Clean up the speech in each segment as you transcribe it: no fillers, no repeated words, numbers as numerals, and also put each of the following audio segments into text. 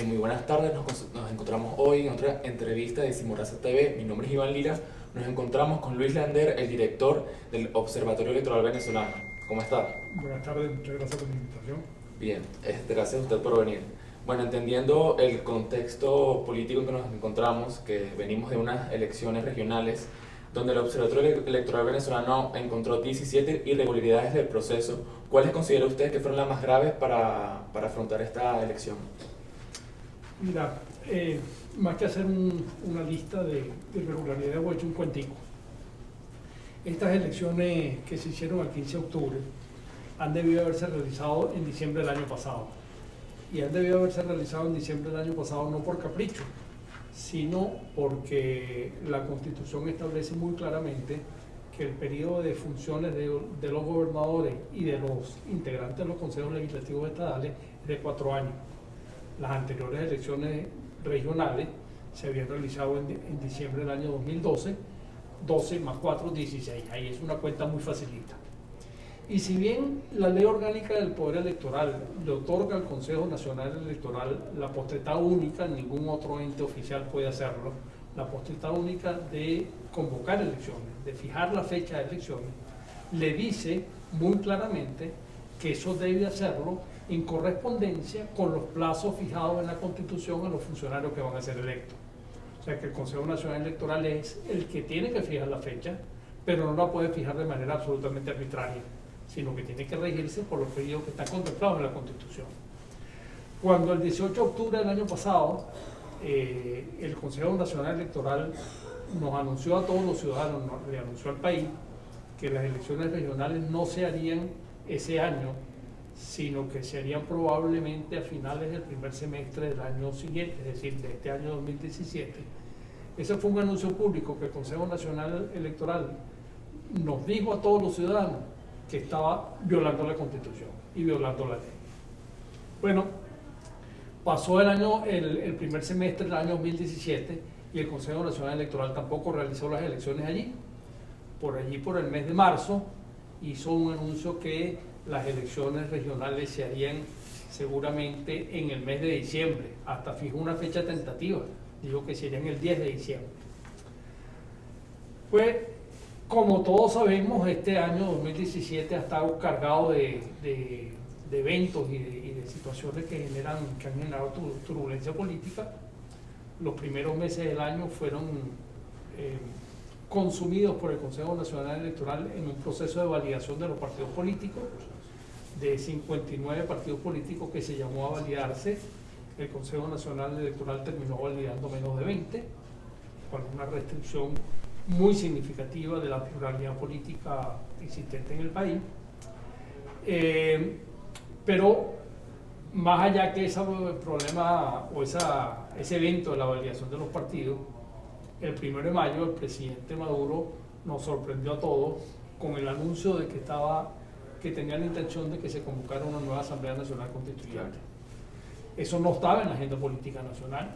Bien, muy buenas tardes. Nos encontramos hoy en otra entrevista de Simorraza TV. Mi nombre es Iván Lira. Nos encontramos con Luis Lander, el director del Observatorio Electoral Venezolano. ¿Cómo está? Buenas tardes, muchas gracias por la invitación. Bien, gracias a usted por venir. Bueno, entendiendo el contexto político en que nos encontramos, que venimos de unas elecciones regionales, donde el Observatorio Electoral Venezolano encontró 17 irregularidades del proceso, ¿cuáles considera usted que fueron las más graves para afrontar esta elección? Mira, más que hacer una lista de irregularidades, voy a echar un cuentico. Estas elecciones que se hicieron el 15 de octubre han debido haberse realizado en diciembre del año pasado. Y han debido haberse realizado en diciembre del año pasado no por capricho, sino porque la Constitución establece muy claramente que el periodo de funciones de los gobernadores y de los integrantes de los consejos legislativos estadales es de 4 años. Las anteriores elecciones regionales se habían realizado en diciembre del año 2012, 12 más 4, 16. Ahí es una cuenta muy facilita. Y si bien la Ley Orgánica del Poder Electoral le otorga al Consejo Nacional Electoral la potestad única, ningún otro ente oficial puede hacerlo, la potestad única de convocar elecciones, de fijar la fecha de elecciones, le dice muy claramente que eso debe hacerlo en correspondencia con los plazos fijados en la Constitución a los funcionarios que van a ser electos. O sea que el Consejo Nacional Electoral es el que tiene que fijar la fecha, pero no la puede fijar de manera absolutamente arbitraria, sino que tiene que regirse por los periodos que están contemplados en la Constitución. Cuando el 18 de octubre del año pasado, el Consejo Nacional Electoral nos anunció a todos los ciudadanos, le anunció al país, que las elecciones regionales no se harían ese año, sino que se harían probablemente a finales del primer semestre del año siguiente, es decir, de este año 2017. Ese fue un anuncio público que el Consejo Nacional Electoral nos dijo a todos los ciudadanos que estaba violando la Constitución y violando la ley. Bueno, pasó el primer semestre del año 2017 y el Consejo Nacional Electoral tampoco realizó las elecciones allí. Por el mes de marzo, hizo un anuncio que las elecciones regionales se harían seguramente en el mes de diciembre, hasta fijó una fecha tentativa, dijo que serían el 10 de diciembre. Pues, como todos sabemos, este año 2017 ha estado cargado de eventos y de situaciones que han generado turbulencia política. Los primeros meses del año fueron consumidos por el Consejo Nacional Electoral en un proceso de validación de los partidos políticos. De 59 partidos políticos que se llamó a validarse, el Consejo Nacional Electoral terminó validando menos de 20, con una restricción muy significativa de la pluralidad política existente en el país. Pero más allá que ese problema o ese evento de la validación de los partidos, el 1 de mayo el presidente Maduro nos sorprendió a todos con el anuncio de que tenía la intención de que se convocara una nueva Asamblea Nacional Constituyente. Eso no estaba en la agenda política nacional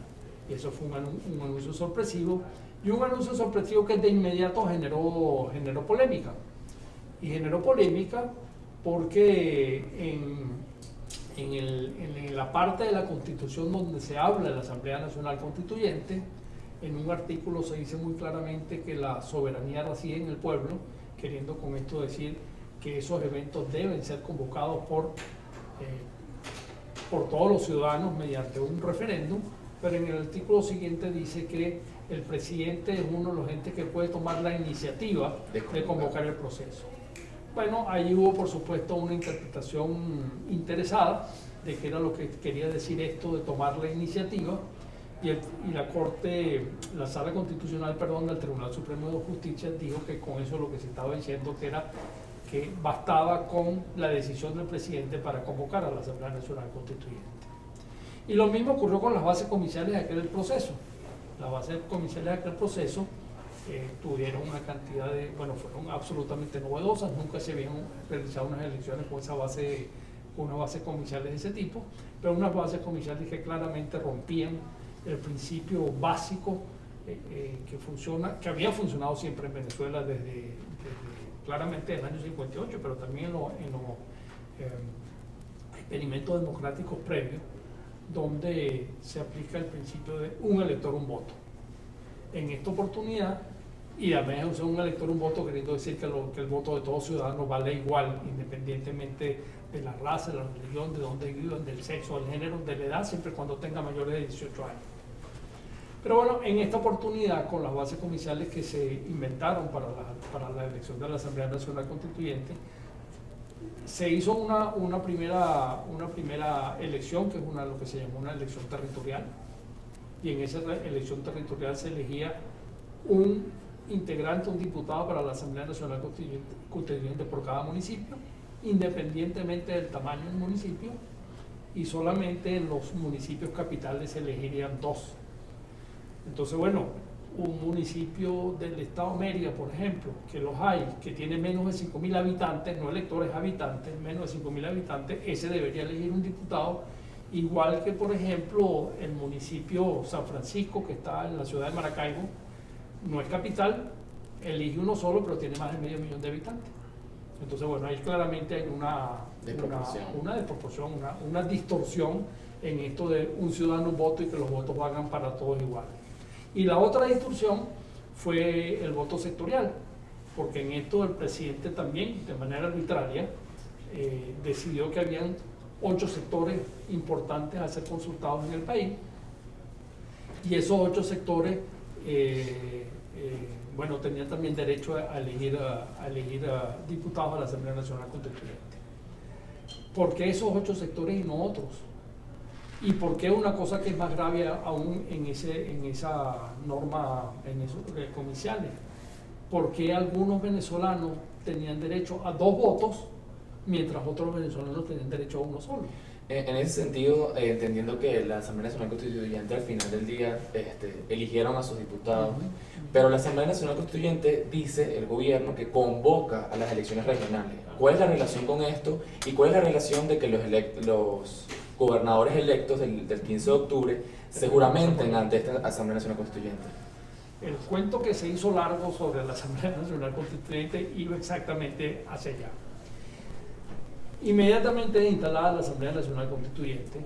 y eso fue un anuncio sorpresivo, y un anuncio sorpresivo que de inmediato generó polémica. Y generó polémica porque en la parte de la Constitución donde se habla de la Asamblea Nacional Constituyente, en un artículo se dice muy claramente que la soberanía reside en el pueblo, queriendo con esto decir que esos eventos deben ser convocados por todos los ciudadanos mediante un referéndum, pero en el artículo siguiente dice que el presidente es uno de los entes que puede tomar la iniciativa de convocar el proceso. Bueno, ahí hubo por supuesto una interpretación interesada de qué era lo que quería decir esto de tomar la iniciativa, y la Sala Constitucional, del Tribunal Supremo de Justicia dijo que con eso lo que se estaba diciendo que bastaba con la decisión del presidente para convocar a la Asamblea Nacional Constituyente. Y lo mismo ocurrió con las bases comerciales de aquel proceso. Las bases comerciales de aquel proceso tuvieron una cantidad fueron absolutamente novedosas, nunca se habían realizado unas elecciones con unas bases comerciales de ese tipo, pero unas bases comerciales que claramente rompían el principio básico que había funcionado siempre en Venezuela desde claramente en el año 58, pero también en los experimentos democráticos previos, donde se aplica el principio de un elector, un voto. En esta oportunidad, y además un elector, un voto, queriendo decir que el voto de todos ciudadanos vale igual, independientemente de la raza, de la religión, de dónde vivan, del sexo, del género, de la edad, siempre y cuando tenga mayores de 18 años. Pero bueno, en esta oportunidad, con las bases comerciales que se inventaron para la elección de la Asamblea Nacional Constituyente, se hizo una primera elección, que es lo que se llamó una elección territorial, y en esa elección territorial se elegía un integrante, un diputado para la Asamblea Nacional Constituyente por cada municipio, independientemente del tamaño del municipio, y solamente en los municipios capitales se elegirían 2. Entonces, bueno, un municipio del estado Mérida, por ejemplo, que los hay, que tiene menos de 5.000 habitantes, no electores, habitantes, menos de 5.000 habitantes, ese debería elegir un diputado, igual que, por ejemplo, el municipio San Francisco, que está en la ciudad de Maracaibo, no es capital, elige uno solo, pero tiene más de 500.000 de habitantes. Entonces, bueno, ahí claramente hay una desproporción, una distorsión en esto de un ciudadano, un voto y que los votos valgan para todos iguales. Y la otra distorsión fue el voto sectorial, porque en esto el presidente también, de manera arbitraria, decidió que habían 8 sectores importantes a ser consultados en el país, y esos 8 sectores bueno, tenían también derecho a elegir diputados a la Asamblea Nacional Constituyente. ¿Por qué esos 8 sectores y no otros? ¿Y por qué una cosa que es más grave aún en esa norma, en esos comerciales? ¿Por qué algunos venezolanos tenían derecho a 2 votos, mientras otros venezolanos tenían derecho a 1 solo? En ese sentido, entendiendo que la Asamblea Nacional Constituyente al final del día eligieron a sus diputados, pero la Asamblea Nacional Constituyente dice, el gobierno, que convoca a las elecciones regionales. ¿Cuál es la relación con esto? ¿Y cuál es la relación de que los gobernadores electos del 15 de octubre se juramenten ante esta Asamblea Nacional Constituyente? El cuento que se hizo largo sobre la Asamblea Nacional Constituyente iba exactamente hacia allá. Inmediatamente instalada la Asamblea Nacional Constituyente,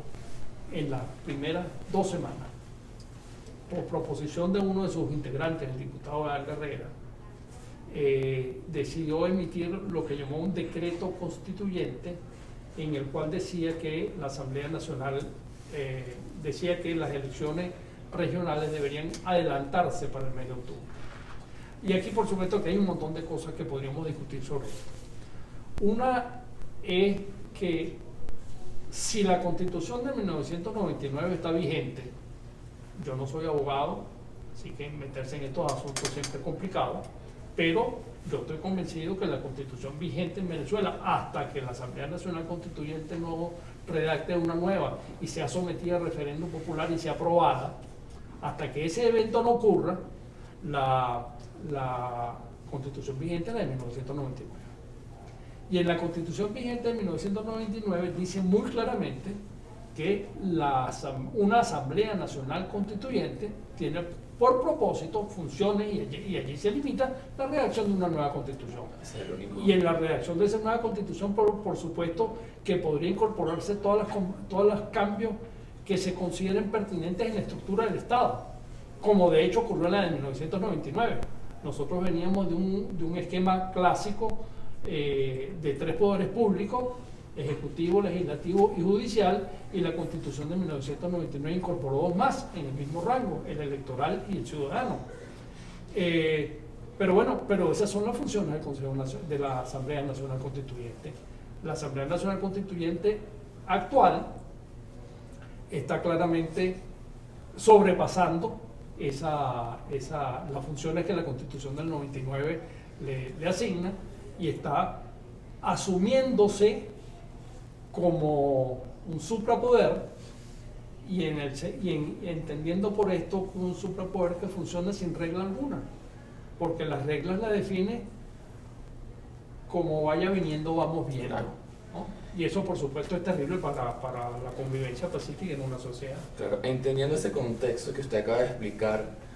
en las primeras 2 semanas, por proposición de uno de sus integrantes, el diputado Alga Herrera, decidió emitir lo que llamó un decreto constituyente, en el cual decía que la Asamblea Nacional, decía que las elecciones regionales deberían adelantarse para el mes de octubre. Y aquí, por supuesto, que hay un montón de cosas que podríamos discutir sobre esto. Una es que si la Constitución de 1999 está vigente, yo no soy abogado, así que meterse en estos asuntos siempre es complicado, pero yo estoy convencido que la Constitución vigente en Venezuela, hasta que la Asamblea Nacional Constituyente no redacte una nueva y sea sometida a referéndum popular y sea aprobada, hasta que ese evento no ocurra, la Constitución vigente es la de 1999. Y en la Constitución vigente de 1999 dice muy claramente que una Asamblea Nacional Constituyente tiene por propósito funciones, y allí se limita la redacción de una nueva Constitución. Y en la redacción de esa nueva Constitución, por supuesto, que podría incorporarse todos los cambios que se consideren pertinentes en la estructura del Estado, como de hecho ocurrió en la de 1999. Nosotros veníamos de un esquema clásico de 3 poderes públicos, ejecutivo, legislativo y judicial, y la Constitución de 1999 incorporó 2 más en el mismo rango, el electoral y el ciudadano. Pero bueno, esas son las funciones del Consejo de la Asamblea Nacional Constituyente. La Asamblea Nacional Constituyente actual está claramente sobrepasando las funciones que la Constitución del 99 le asigna, y está asumiéndose como un suprapoder y entendiendo por esto un suprapoder que funciona sin regla alguna, porque las reglas las define como vaya viniendo, vamos viendo, ¿no? Y eso, por supuesto, es terrible para la convivencia pacífica en una sociedad. Claro, entendiendo ese contexto que usted acaba de explicar,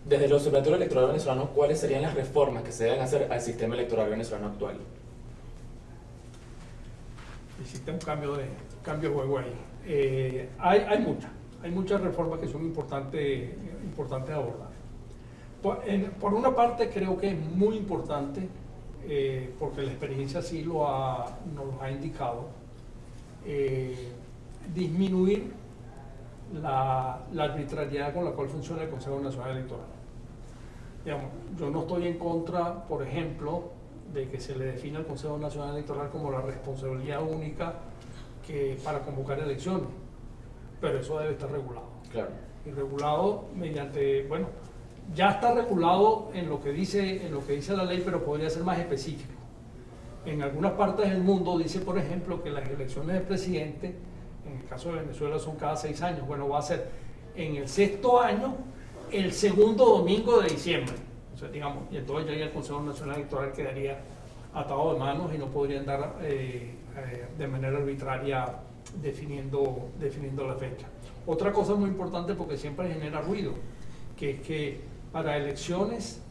desde el Observatorio Electoral Venezolano, ¿cuáles serían las reformas que se deben hacer al sistema electoral venezolano actual? El hiciste un cambio de juego ahí. Hay muchas reformas que son importantes abordar. Por una parte creo que es muy importante, porque la experiencia sí nos lo ha indicado, disminuir la arbitrariedad con la cual funciona el Consejo Nacional Electoral. Digamos, yo no estoy en contra, por ejemplo, de que se le defina al Consejo Nacional Electoral como la responsabilidad única para convocar elecciones, pero eso debe estar regulado. Claro. Y regulado mediante, bueno, ya está regulado en lo que dice la ley, pero podría ser más específico. En algunas partes del mundo dice, por ejemplo, que las elecciones de presidente, en el caso de Venezuela son cada 6 años, bueno, va a ser en el 6º año, el 2º domingo de diciembre. O sea, digamos, y entonces ya el Consejo Nacional Electoral quedaría atado de manos y no podría andar de manera arbitraria definiendo la fecha. Otra cosa muy importante, porque siempre genera ruido, que es que para elecciones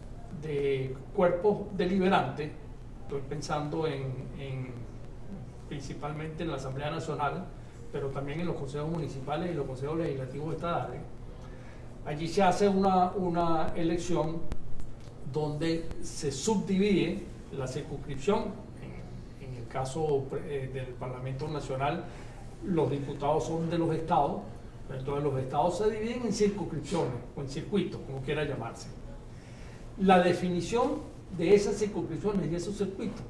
de cuerpos deliberantes, estoy pensando principalmente en la Asamblea Nacional, pero también en los consejos municipales y los consejos legislativos estadales, allí se hace una elección donde se subdivide la circunscripción. En el caso del Parlamento Nacional, los diputados son de los estados, entonces los estados se dividen en circunscripciones o en circuitos, como quiera llamarse. La definición de esas circunscripciones y esos circuitos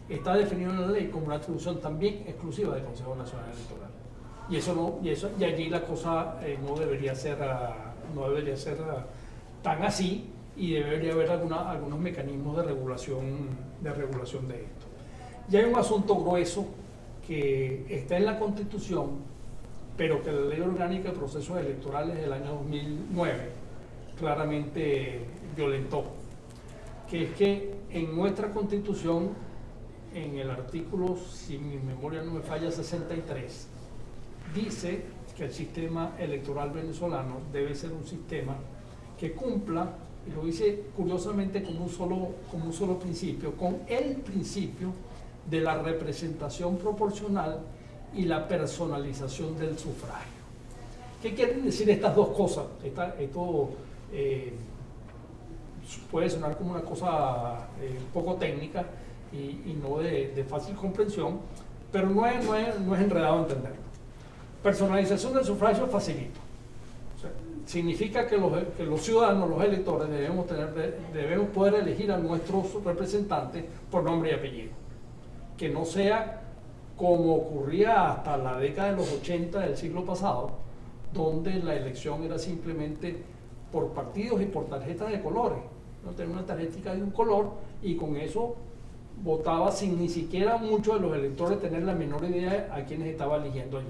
está definido en la ley como una atribución también exclusiva del Consejo Nacional Electoral. Y allí la cosa no debería ser tan así, y debería haber algunos mecanismos de regulación de esto. Y hay un asunto grueso que está en la Constitución, pero que la Ley Orgánica de Procesos Electorales del año 2009 claramente violentó, que es que en nuestra Constitución, en el artículo, si mi memoria no me falla, 63, dice que el sistema electoral venezolano debe ser un sistema que cumpla, y lo dice curiosamente como un solo principio, con el principio de la representación proporcional y la personalización del sufragio. ¿Qué quieren decir estas dos cosas? Esto puede sonar como una cosa un poco técnica y no de fácil comprensión, pero no es enredado entenderlo. Personalización del sufragio facilito. O sea, significa que los ciudadanos, los electores, debemos poder elegir a nuestros representantes por nombre y apellido. Que no sea como ocurría hasta la década de los 80 del siglo pasado, donde la elección era simplemente por partidos y por tarjetas de colores. No tenía una tarjetita de un color y con eso votaba sin ni siquiera muchos de los electores tener la menor idea a quienes estaba eligiendo allí.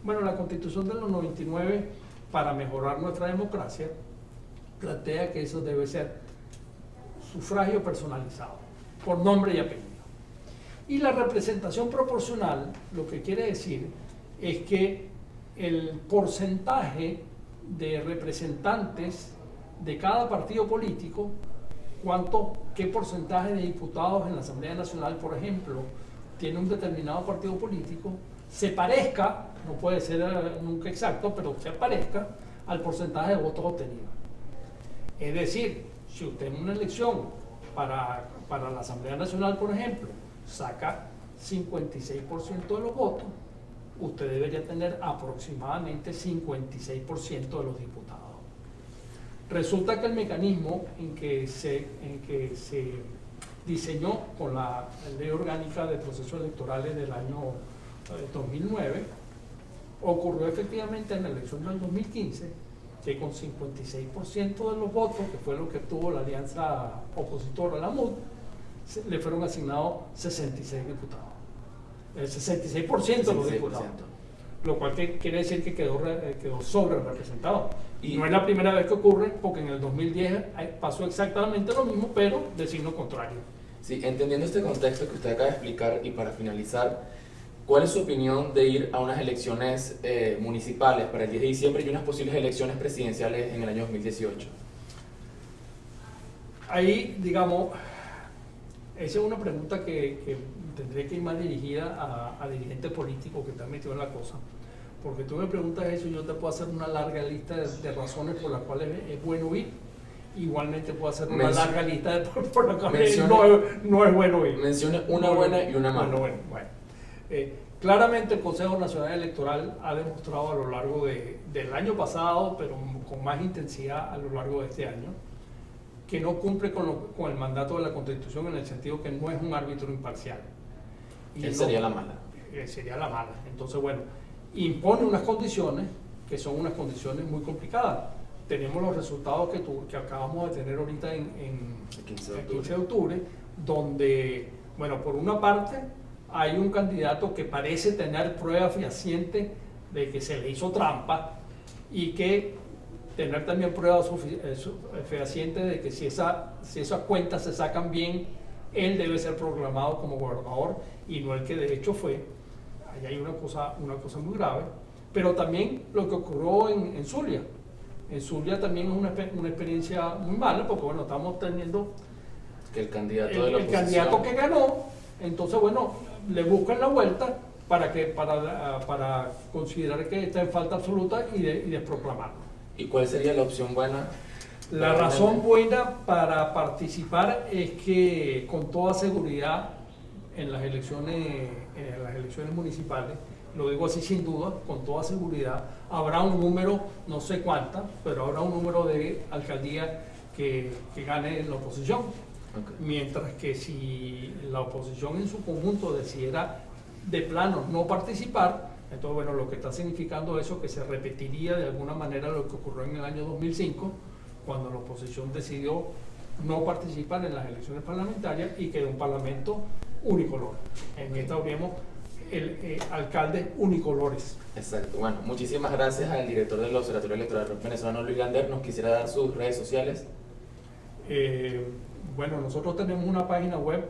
Bueno, la Constitución de los 99, para mejorar nuestra democracia, plantea que eso debe ser sufragio personalizado, por nombre y apellido. Y la representación proporcional, lo que quiere decir es que el porcentaje de representantes de cada partido político, qué porcentaje de diputados en la Asamblea Nacional, por ejemplo, tiene un determinado partido político, se parezca, no puede ser nunca exacto, pero se parezca al porcentaje de votos obtenidos. Es decir, si usted en una elección para la Asamblea Nacional, por ejemplo, saca 56% de los votos, usted debería tener aproximadamente 56% de los diputados. Resulta que el mecanismo en que se diseñó con la Ley Orgánica de Procesos Electorales del año 2009 ocurrió efectivamente en la elección del 2015, que con 56% de los votos, que fue lo que tuvo la alianza opositora, la MUD, le fueron asignados 66 diputados. El 66% de los diputados. Lo cual quiere decir que quedó sobre representado. Y no es la primera vez que ocurre, porque en el 2010 pasó exactamente lo mismo, pero de signo contrario. Sí, entendiendo este contexto que usted acaba de explicar, y para finalizar, ¿cuál es su opinión de ir a unas elecciones municipales para el 10 de diciembre y unas posibles elecciones presidenciales en el año 2018? Ahí, digamos, esa es una pregunta que tendría que ir más dirigida a dirigentes políticos que están metidos en la cosa. Porque tú me preguntas eso y yo te puedo hacer una larga lista de razones por las cuales es bueno ir. Igualmente puedo hacer una larga lista por las cuales no es bueno ir. Mencione una buena y una mala. Bueno. Claramente el Consejo Nacional Electoral ha demostrado a lo largo del año pasado, pero con más intensidad a lo largo de este año, que no cumple con el mandato de la Constitución en el sentido que no es un árbitro imparcial. Sería la mala. Sería la mala. Entonces, bueno, impone unas condiciones que son unas condiciones muy complicadas. Tenemos los resultados que acabamos de tener ahorita en el 15 de octubre, donde, bueno, por una parte hay un candidato que parece tener pruebas fehacientes de que se le hizo trampa y que tener también pruebas fehacientes de que si esas cuentas se sacan bien, él debe ser proclamado como gobernador y no el que de hecho fue. Ahí hay una cosa muy grave. Pero también lo que ocurrió en Zulia. En Zulia también es una experiencia muy mala porque, bueno, estamos teniendo que el candidato de la oposición, el candidato que ganó, entonces, bueno, le buscan la vuelta para considerar que está en falta absoluta y desproclamarlo. ¿Y cuál sería la opción buena? La razón buena para participar es que con toda seguridad en las elecciones municipales, lo digo así sin duda, con toda seguridad, habrá un número, no sé cuánta, pero habrá un número de alcaldías que gane la oposición. Okay. Mientras que si la oposición en su conjunto decidiera de plano no participar, entonces, bueno, lo que está significando eso que se repetiría de alguna manera lo que ocurrió en el año 2005, cuando la oposición decidió no participar en las elecciones parlamentarias y quedó un parlamento unicolor. En esta habríamos alcaldes unicolores. Exacto. Bueno, muchísimas gracias al director del Observatorio Electoral venezolano, Luis Lander. ¿Nos quisiera dar sus redes sociales? Bueno, nosotros tenemos una página web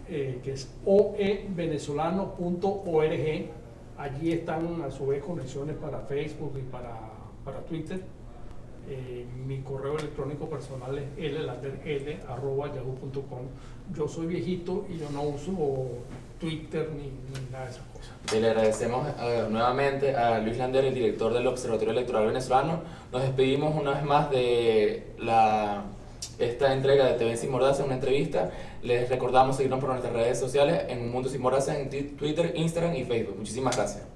que es oevenezolano.org. Allí están a su vez conexiones para Facebook y para Twitter. Mi correo electrónico personal es llanderl@yahoo.com. Yo soy viejito y yo no uso Twitter ni nada de esas cosas. Le agradecemos nuevamente a Luis Lander, el director del Observatorio Electoral venezolano. Nos despedimos una vez más de esta entrega de TV Sin Mordaza, una entrevista. Les recordamos seguirnos por nuestras redes sociales en Un Mundo Sin Mordaza en Twitter, Instagram y Facebook. Muchísimas gracias.